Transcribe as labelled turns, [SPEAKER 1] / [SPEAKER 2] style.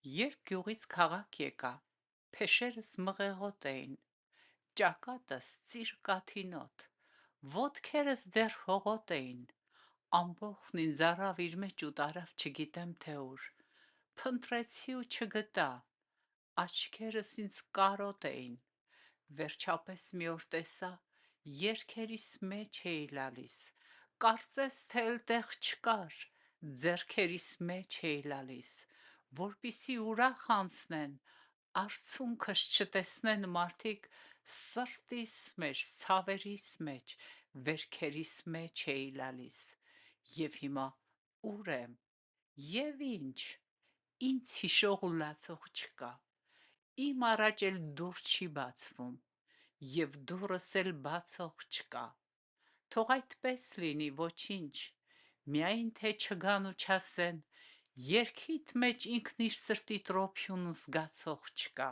[SPEAKER 1] Երբ գյուղից քաղաք եկա, փեշերս մղեղոտ էին, ճակատս ծիր կաթինոտ, ոտքերս դեռ հողոտ էին, ամբոխն ինձ առավ իր մեջ ու տարավ չգիտեմ թե ուր, փնտրեցի ու չգտա, աչքերս ինձ կարոտ էին, վերջապես մի օր տեսա, երգերիս մեջ էի լալիս, կարծես թե էլ տեղ չկար, ձեռքերիս մեջ էի լալիս, որպիսի ուրախ անցնեն, արցունքս չտեսնեն մարդիկ, սրտիս մեջ, ցավերիս մեջ, վերքերիս մեջ էի լալիս, և հիմա ուր եմ, և ինչ, ինձ հիշող ու լացող չկա, իմ առաջ էլ դուռ չի բացվում, և դուռս էլ բացող չկա, թող այդպես լինի, ոչինչ, միայն թե չգան ու չասեն, երգիդ մեջ ինքն իր սրտի տրոփյունն զգացող չկա,